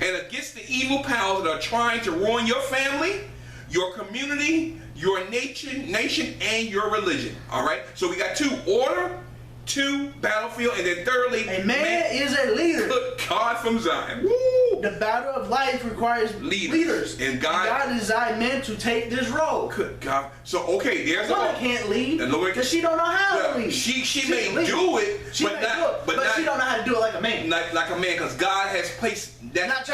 and against the evil powers that are trying to ruin your family, your community, your nation, and your religion. All right. So we got 2: order, 2: battlefield, and then thirdly, a man is a leader. Good God from Zion. Woo! The battle of life requires leaders. And God designed men to take this role. Good God. So okay, there's a woman can't lead because she don't know how to lead. She may do it, but she don't know how to do it like a man. Like a man, because God has placed that.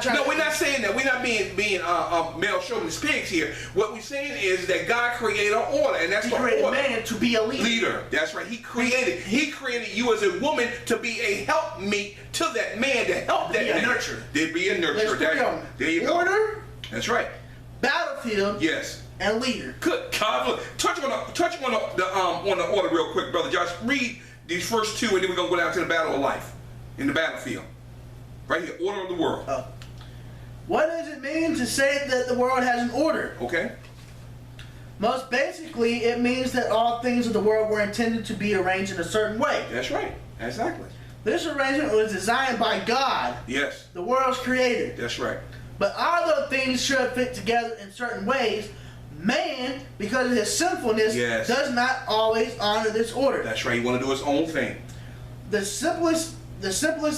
No, we're not saying that. We're not being male chauvinist pigs here. What we're saying is that God created an order, and that's what He created man to be a leader. That's right. He created you as a woman to be a helpmeet to that man, to help that man. Nurture. There be a nurture. There you go. Order. That's right. Battlefield. Yes. And leader. Good God. Touch on the order real quick, Brother Josh. Read these first 2, and then we're gonna go down to the battle of life in the battlefield. Right here, order of the world. What does it mean to say that the world has an order? Okay. Most basically, it means that all things of the world were intended to be arranged in a certain way. That's right. Exactly. This arrangement was designed by God. Yes. The world's creator. That's right. But although things should fit together in certain ways, man, because of his sinfulness, does not always honor this order. That's right. He want to do his own thing. The simplest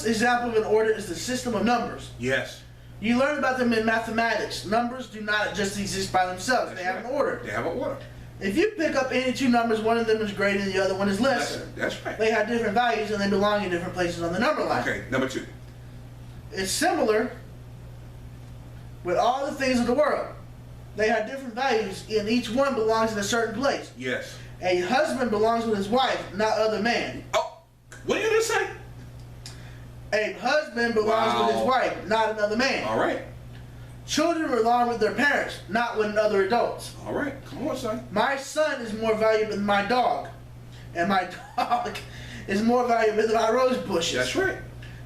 example of an order is the system of numbers. Yes. You learn about them in mathematics. Numbers do not just exist by themselves. That's they have an order. They have an order. If you pick up any 2 numbers, one of them is greater and the other one is lesser. That's right. They have different values and they belong in different places on the number line. Okay, number 2. It's similar with all the things of the world. They have different values and each one belongs in a certain place. Yes. A husband belongs with his wife, not other man. Oh, what did you just say? A husband belongs with his wife, not another man. All right. Children belong with their parents, not with other adults. All right, come on, son. My son is more valuable than my dog, and my dog is more valuable than my rose bushes. That's right.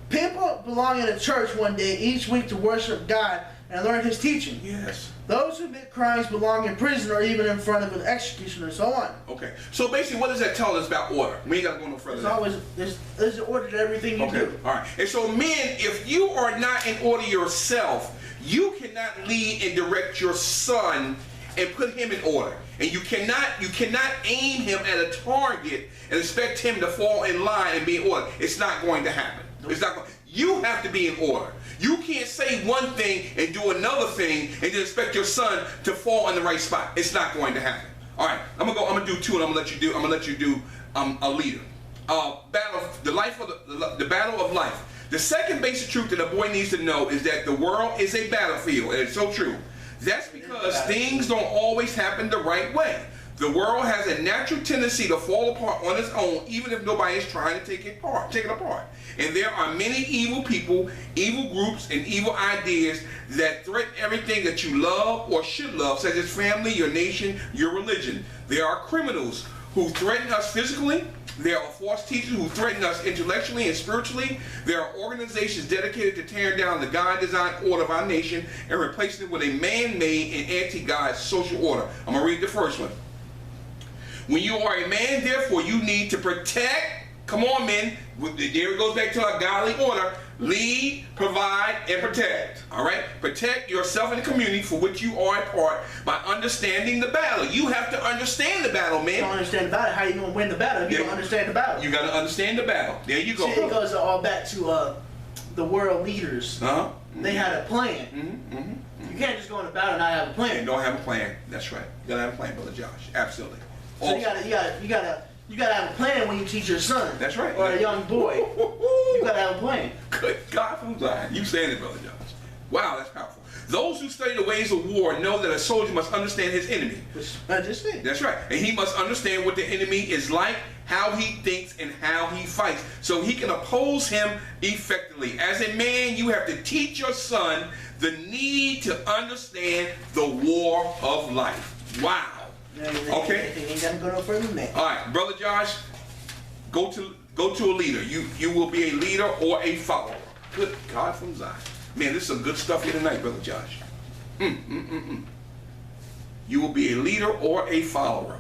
People belong in a church one day each week to worship God and learn His teaching. Yes. Those who commit crimes belong in prison or even in front of an executioner, and so on. Okay. So basically, what does that tell us about order? We ain't got to go no further. There's an order to everything you do. All right. And so, men, if you are not in order yourself, you cannot lead and direct your son and put him in order. And you cannot aim him at a target and expect him to fall in line and be in order. It's not going to happen. Nope. It's not going. You have to be in order. You can't say one thing and do another thing and then expect your son to fall in the right spot. It's not going to happen. All right, I'm gonna do 2, and I'm gonna let you do a leader. The battle of life. The second basic truth that a boy needs to know is that the world is a battlefield, and it's so true. That's because things don't always happen the right way. The world has a natural tendency to fall apart on its own, even if nobody is trying to take it apart. And there are many evil people, evil groups, and evil ideas that threaten everything that you love or should love, such as family, your nation, your religion. There are criminals who threaten us physically. There are false teachers who threaten us intellectually and spiritually. There are organizations dedicated to tearing down the God-designed order of our nation and replacing it with a man-made and anti-God social order. I'm going to read the first one. When you are a man, therefore, you need to protect. Come on, men. There it goes back to our godly order. Lead, provide, and protect. All right? Protect yourself and the community for which you are a part by understanding the battle. You have to understand the battle, man. You don't understand the battle. How are you going to win the battle if you don't understand the battle? You got to understand the battle. There you go. See, it goes all back to the world leaders. They had a plan. You can't just go in the battle and not have a plan. You don't have a plan. That's right. You got to have a plan, Brother Josh. Absolutely. So you gotta have a plan when you teach your son. That's right. Or a young boy. You gotta have a plan. Good God from Zion. You saying it, Brother Josh. Wow, that's powerful. Those who study the ways of war know that a soldier must understand his enemy. That's right. And he must understand what the enemy is like, how he thinks, and how he fights, so he can oppose him effectively. As a man, you have to teach your son the need to understand the war of life. Wow. Okay. Ain't gotta go no further than that. All right, Brother Josh, go to a leader. You will be a leader or a follower. Good God from Zion. Man, this is some good stuff here tonight, Brother Josh. You will be a leader or a follower.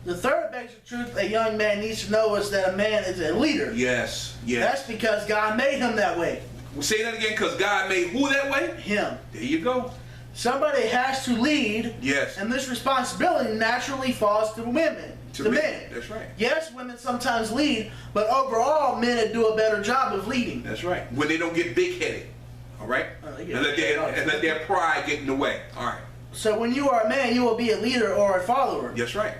The third basic truth a young man needs to know is that a man is a leader. Yes. That's because God made him that way. We'll say that again, because God made who that way? Him. There you go. Somebody has to lead. Yes. And this responsibility naturally falls to women. To men. That's right. Yes, women sometimes lead, but overall, men do a better job of leading. That's right. When they don't get big-headed. All right? And let their pride get in the way. All right. So when you are a man, you will be a leader or a follower. That's right.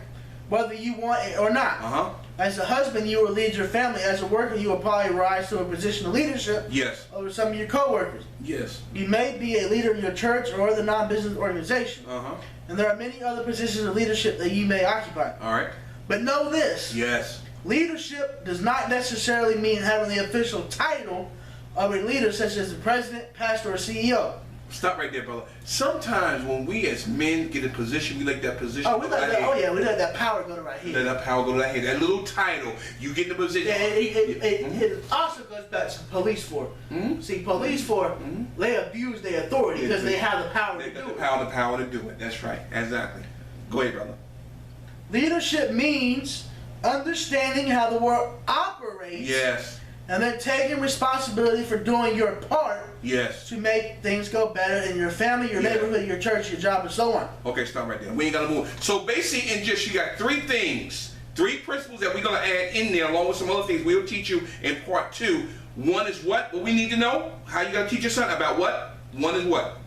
Whether you want it or not. As a husband, you will lead your family. As a worker, you will probably rise to a position of leadership. Yes. Over some of your co-workers. Yes. You may be a leader in your church or other non-business organization. And there are many other positions of leadership that you may occupy. All right. But know this. Yes. Leadership does not necessarily mean having the official title of a leader, such as the president, pastor, or CEO. Stop right there, brother. Sometimes when we as men get a position, we like that position. We let that power go to right here. Let that power go to that head. That little title, you get in the position. Yeah, it also goes back to police force. See, police force, they abuse their authority because they have the power to do it. The power to do it. That's right. Exactly. Go ahead, brother. Leadership means understanding how the world operates. Yes. And then taking responsibility for doing your part. Yes. To make things go better in your family, your neighborhood, your church, your job, and so on. Okay, stop right there. We ain't gonna move. So basically, you got 3 things, 3 principles that we're gonna add in there, along with some other things we'll teach you in part 2. One is what we need to know. How you gonna teach your son about what? One is what?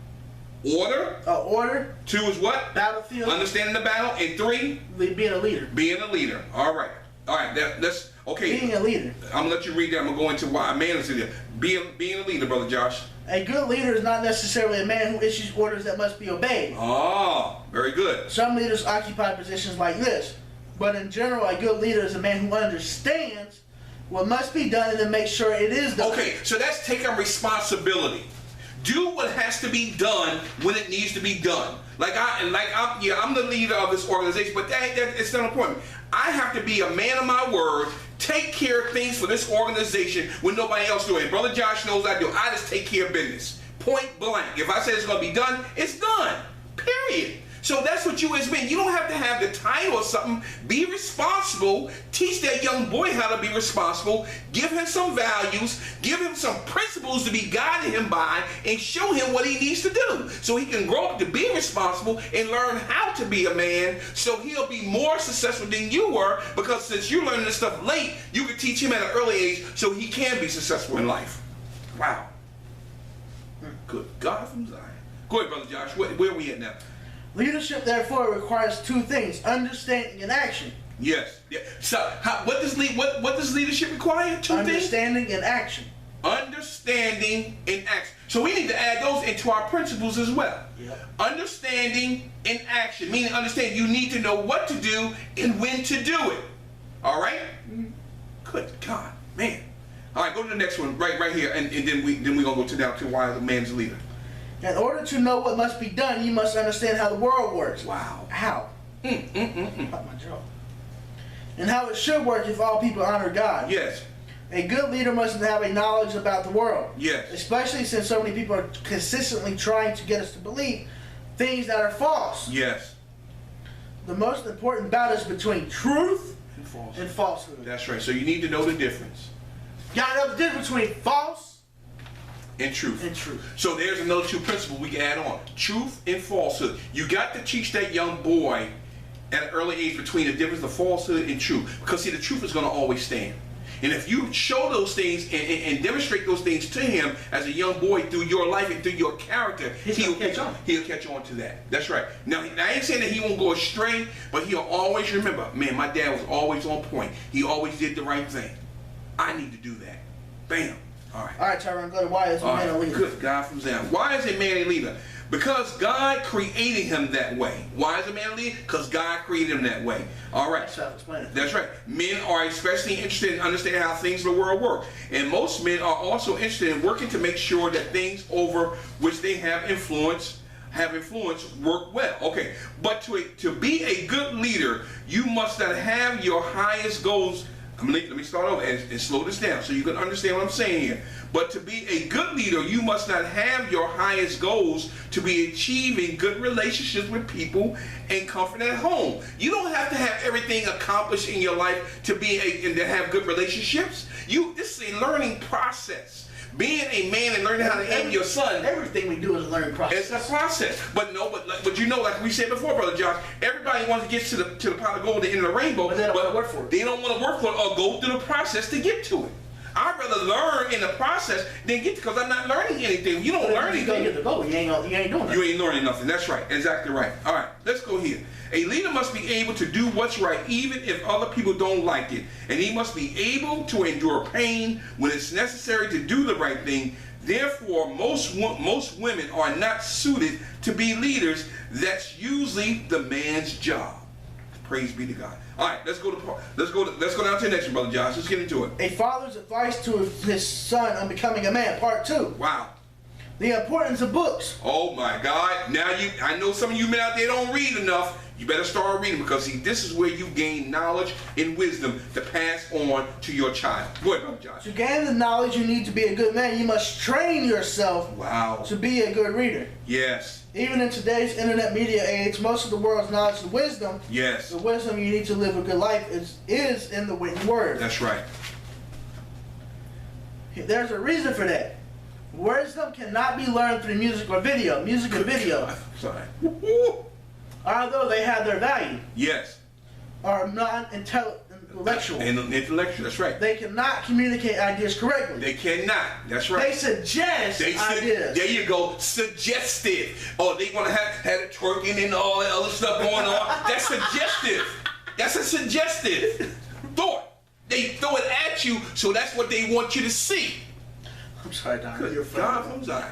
Order. Order. 2 is what? Battlefield. Understanding the battle. And 3? Being a leader. Being a leader. All right. All right. That's okay. Being a leader. I'm gonna let you read that. I'm gonna go into why a man is a leader. Being a leader, brother Josh. A good leader is not necessarily a man who issues orders that must be obeyed. Oh, very good. Some leaders occupy positions like this, but in general, a good leader is a man who understands what must be done and then makes sure it is done. Okay, so that's taking responsibility. Do what has to be done when it needs to be done. I'm the leader of this organization, but it's not important. I have to be a man of my word, take care of things for this organization when nobody else doing it. Brother Josh knows I do. I just take care of business. Point blank. If I say it's going to be done, it's done. Period. So that's what you as men, you don't have to have the title or something. Be responsible. Teach that young boy how to be responsible. Give him some values. Give him some principles to be guided him by, and show him what he needs to do so he can grow up to be responsible and learn how to be a man, so he'll be more successful than you were, because since you're learning this stuff late, you can teach him at an early age so he can be successful in life. Wow. Good God from Zion. Go ahead, Brother Josh. Where are we at now? Leadership, therefore, requires 2 things: understanding and action. Yes. Yeah. So, what does leadership require? 2 things. Understanding and action. Understanding and action. So we need to add those into our principles as well. Yep. Understanding and action, meaning understand you need to know what to do and when to do it. All right. Good God, man. All right, go to the next one, right here, and then we're gonna go to why the man's a leader. In order to know what must be done, you must understand how the world works. Wow. How? Pop my jaw. And how it should work if all people honor God. Yes. A good leader must have a knowledge about the world. Yes. Especially since so many people are consistently trying to get us to believe things that are false. Yes. The most important battle is between truth and falsehood. That's right. So you need to know the difference. You gotta know the difference between false and truth. And truth. So there's another 2 principles we can add on. Truth and falsehood. You got to teach that young boy at an early age between the difference of falsehood and truth. Because see, the truth is going to always stand. And if you show those things and demonstrate those things to him as a young boy through your life and through your character, he'll catch on. He'll catch on to that. That's right. Now, I ain't saying that he won't go astray, but he'll always remember, man, my dad was always on point. He always did the right thing. I need to do that. Bam. All right, Tyrone, go to why is a man a leader? Good God from Zion. Why is a man a leader? Because God created him that way. Why is a man a leader? Because God created him that way. All right. That's self-explanatory. That's right. Men are especially interested in understanding how things in the world work. And most men are also interested in working to make sure that things over which they have influence work well. Okay, but to be a good leader, you must not have your highest goals Let me start over and slow this down so you can understand what I'm saying here. But to be a good leader, you must not have your highest goals to be achieving good relationships with people and comfort at home. You don't have to have everything accomplished in your life to and to have good relationships. This is a learning process. Being a man and learning how to handle your son. Everything we do is a learning process. It's a process. But you know, like we said before, Brother Josh, everybody wants to get to the pot of gold at the end of the rainbow. But they don't want to work for it. They don't want to work for it or go through the process to get to it. I'd rather learn in the process than get to, because I'm not learning anything. You don't learn anything. You get the goal. You ain't doing nothing. You ain't learning nothing. That's right. Exactly right. All right, let's go here. A leader must be able to do what's right even if other people don't like it. And he must be able to endure pain when it's necessary to do the right thing. Therefore, most women are not suited to be leaders. That's usually the man's job. Praise be to God. All right, let's go down to the next one, Brother Josh. Let's get into it. A father's advice to his son on becoming a man, part 2. Wow. The importance of books. Oh my God. Now I know some of you men out there don't read enough. You better start reading, because see, this is where you gain knowledge and wisdom to pass on to your child. Go ahead, Brother Josh. To gain the knowledge you need to be a good man, you must train yourself to be a good reader. Yes. Even in today's internet media age, most of the world's knowledge and wisdom, yes, the wisdom you need to live a good life is in the written word. That's right. There's a reason for that. Wisdom cannot be learned through music or video. Music and video, although they have their value, yes, are non-intellectual. And intellectual, that's right. They cannot communicate ideas correctly. They cannot, that's right. They suggest ideas. There you go, suggestive. Oh, they want to have it twerking and all that other stuff going on. That's suggestive. That's a suggestive thought. They throw it at you, so that's what they want you to see. I'm sorry, Don. You're God, I'm sorry.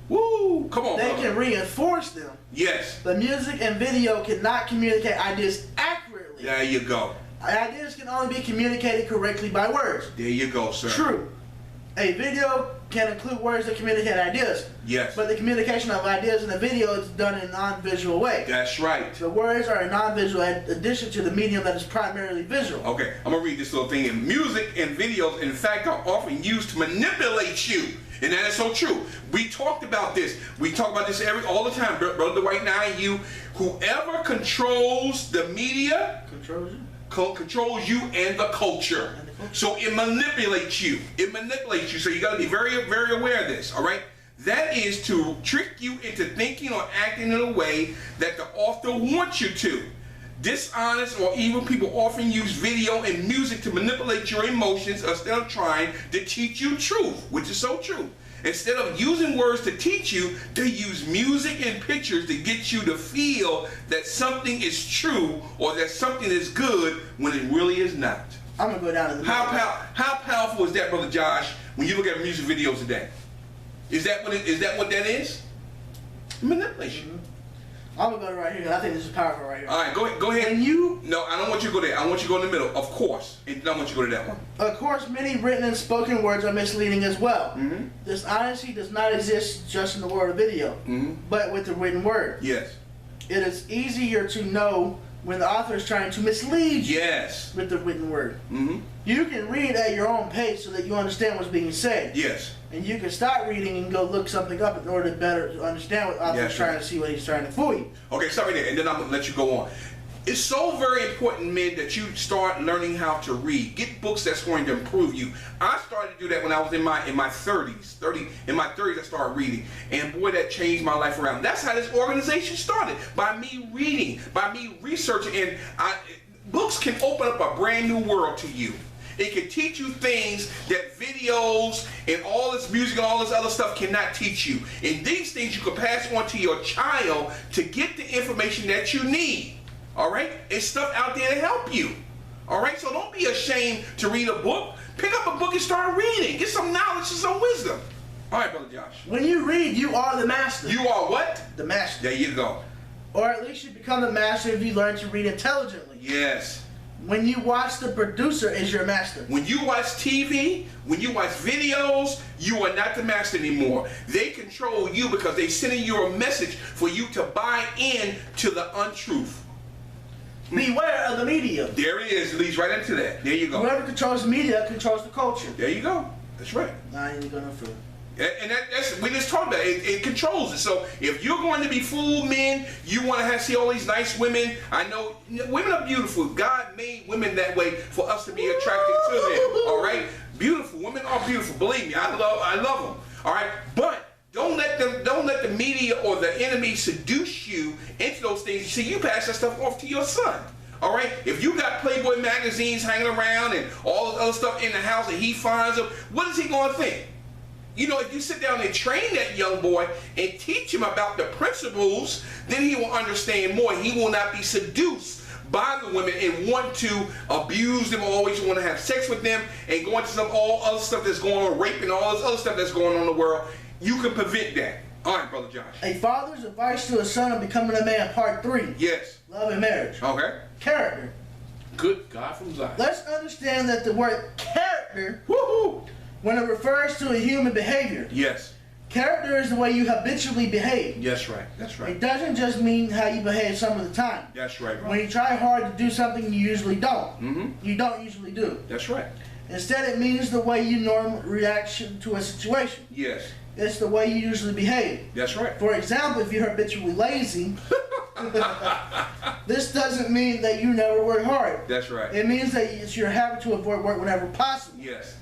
Woo! Come on, They brother. can reinforce them. Yes. But music and video cannot communicate ideas accurately. There you go. Ideas can only be communicated correctly by words. There you go, sir. True. A video can include words that communicate ideas. Yes. But the communication of ideas in a video is done in a non-visual way. That's right. The words are a non-visual addition to the medium that is primarily visual. Okay, I'm going to read this little thing. In music and videos, in fact, are often used to manipulate you. And that is so true. We talked about this. We talk about this all the time. Brother Dwight and I and you. Whoever controls the media controls you and the culture. So it manipulates you. It manipulates you. So you got to be very, very aware of this. All right. That is to trick you into thinking or acting in a way that the author wants you to. Dishonest or evil people often use video and music to manipulate your emotions instead of trying to teach you truth, which is so true. Instead of using words to teach you, they use music and pictures to get you to feel that something is true or that something is good when it really is not. I'm going to go down to the How powerful is that, Brother Josh, when you look at music videos today? Is that what that is? Manipulation. Mm-hmm. I'm going to go right here. I think this is powerful right here. All right, go ahead. No, I don't want you to go there. I want you to go in the middle, of course. And I want you to go to that one. Of course, many written and spoken words are misleading as well. Mm-hmm. This honesty does not exist just in the word of video, but with the written word. Yes. It is easier to know when the author is trying to mislead you with the written word. Mm-hmm. You can read at your own pace so that you understand what's being said. Yes. And you can stop reading and go look something up in order to better understand what the author is trying to see what he's trying to fool you. Okay, stop right there, and then I'm going to let you go on. It's so very important, men, that you start learning how to read. Get books that's going to improve you. I started to do that when I was in my 30s. In my 30s, I started reading, and boy, that changed my life around. That's how this organization started, by me reading, by me researching, and books can open up a brand new world to you. It can teach you things that videos and all this music and all this other stuff cannot teach you. And these things you can pass on to your child to get the information that you need. All right? It's stuff out there to help you. All right? So don't be ashamed to read a book. Pick up a book and start reading. Get some knowledge and some wisdom. All right, Brother Josh. When you read, you are the master. You are what? The master. There you go. Or at least you become the master if you learn to read intelligently. Yes. When you watch, the producer is your master. When you watch TV, when you watch videos, you are not the master anymore. They control you because they're sending you a message for you to buy in to the untruth. Beware of the media. There it is. It leads right into that. There you go. Whoever controls the media controls the culture. There you go. That's right. Now you ain't gonna feel. And that's we just talked about it. It controls it. So if you're going to be fooled, men, you want to see all these nice women. I know women are beautiful. God made women that way for us to be attracted to them. All right, beautiful women are beautiful. Believe me, I love them. All right, but don't let the media or the enemy seduce you into those things. See, you pass that stuff off to your son. All right, if you got Playboy magazines hanging around and all this other stuff in the house and he finds them, what is he going to think? You know, if you sit down and train that young boy and teach him about the principles, then he will understand more. He will not be seduced by the women and want to abuse them or always want to have sex with them and go into some all other stuff that's going on, rape and all this other stuff that's going on in the world. You can prevent that. All right, Brother Josh. A father's advice to a son on becoming a man, part 3. Yes. Love and marriage. Okay. Character. Good God from Zion. Let's understand that the word character, Woohoo! when it refers to a human behavior, Yes. character is the way you habitually behave. Yes, right. That's right. It doesn't just mean how you behave some of the time. That's right, bro. When you try hard to do something, you usually don't. Mm-hmm. You don't usually do. That's right. Instead, it means the way you normally react to a situation. Yes. It's the way you usually behave. That's right. For example, if you're habitually lazy, this doesn't mean that you never work hard. That's right. It means that it's your habit to avoid work whenever possible. Yes.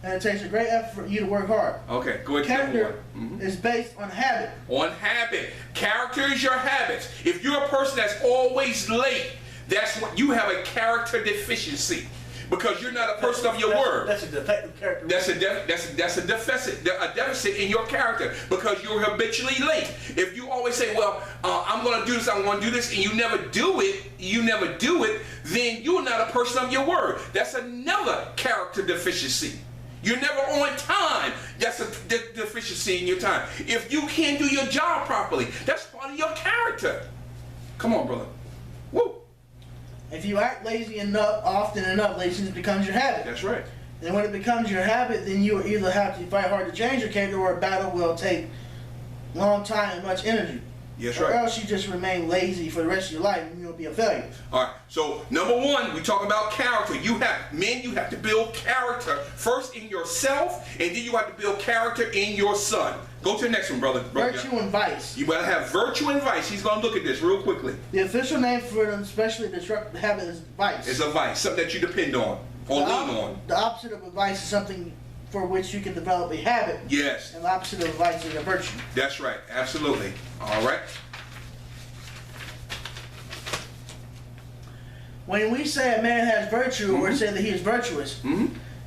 And it takes a great effort for you to work hard. Okay, go ahead. Character Mm-hmm. is based on habit. On habit. Character is your habits. If you're a person that's always late, that's what you have, a character deficiency, because you're not a person of your word. That's a defective character. That's a deficit in your character, because you're habitually late. If you always say, well, I'm going to do this, I'm going to do this, and you never do it, then you're not a person of your word. That's another character deficiency. You're never on time. That's a deficiency in your time. If you can't do your job properly, that's part of your character. Come on, brother. Woo. If you act lazy enough, often enough, laziness becomes your habit. That's right. And when it becomes your habit, then you will either have to fight hard to change your character, or a battle will take a long time and much energy. Yes, or right. else you just remain lazy for the rest of your life and you'll be a failure. All right. So number one, we talk about character. You have to build character first in yourself, and then you have to build character in your son. Go to the next one, brother. Virtue and vice. You gotta have virtue and vice. He's gonna look at this real quickly. The official name for an especially destructive habit is vice. It's a vice, something that you depend on or lean on. The opposite of a vice is something for which you can develop a habit. Yes. And the opposite of a vice is a virtue. That's right. Absolutely. All right. When we say a man has virtue, or say that he is virtuous,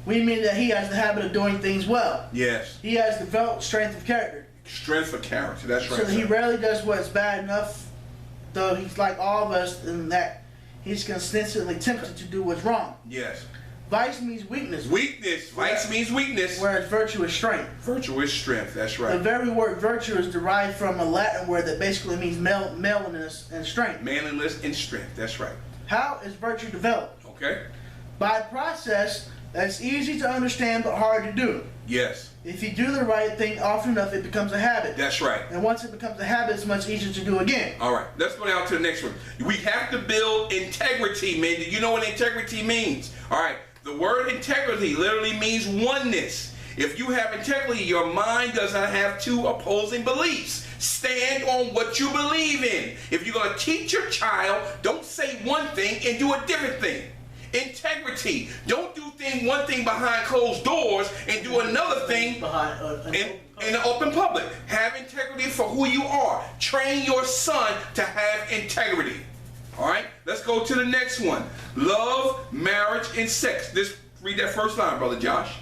we mean that he has the habit of doing things well. Yes. He has developed strength of character. Strength of character. That's right. So that he rarely does what's bad enough, though he's like all of us in that he's consistently tempted to do what's wrong. Yes. Vice means weakness. Weakness. Vice means weakness. Whereas virtue is strength. Virtue is strength. That's The right. very word virtue is derived from a Latin word that basically means manliness and strength. Manliness and strength. That's right. How is virtue developed? Okay. By a process that's easy to understand but hard to do. Yes. If you do the right thing often enough, it becomes a habit. That's right. And once it becomes a habit, it's much easier to do again. All right, let's go down to the next one. We have to build integrity, man. Do you know what integrity means? All right, the word integrity literally means oneness. If you have integrity, your mind does not have two opposing beliefs. Stand on what you believe in. If you're going to teach your child, don't say one thing and do a different thing. Integrity. Don't do one thing behind closed doors and do another thing in the open public. Have integrity for who you are. Train your son to have integrity. All right, let's go to the next one. Love, marriage, and sex. Just read that first line, Brother Josh.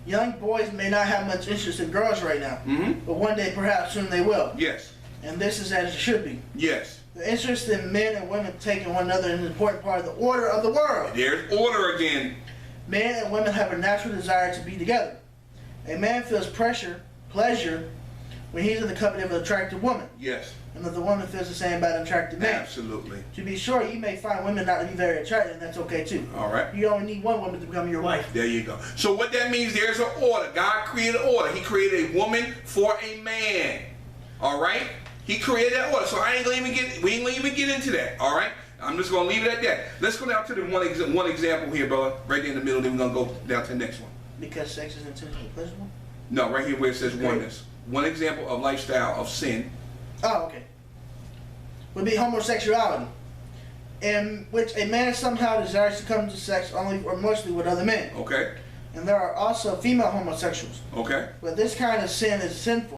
Young boys may not have much interest in girls right now, but one day perhaps soon they will. Yes. And this is as it should be. Yes. The interest in men and women taking one another is an important part of the order of the world. There's order again. Men and women have a natural desire to be together. A man feels pleasure, when he's in the company of an attractive woman. Yes. And that the woman feels the same about an attractive man. Absolutely. To be sure, you may find women not to be very attractive, and that's okay too. All right. You only need one woman to become your wife. There you go. So what that means, there's an order. God created order. He created a woman for a man. All right? He created that order. So we ain't gonna even get into that. All right? I'm just gonna leave it at that. Let's go down to the one example here, brother. Right there in the middle. Then we're gonna go down to the next one. Because sex is intentionally pleasurable? No, right here where it says oneness. One example of lifestyle of sin. Oh, okay. Would be homosexuality, in which a man somehow desires to come to sex only or mostly with other men. Okay. And there are also female homosexuals. Okay. But this kind of sin is sinful.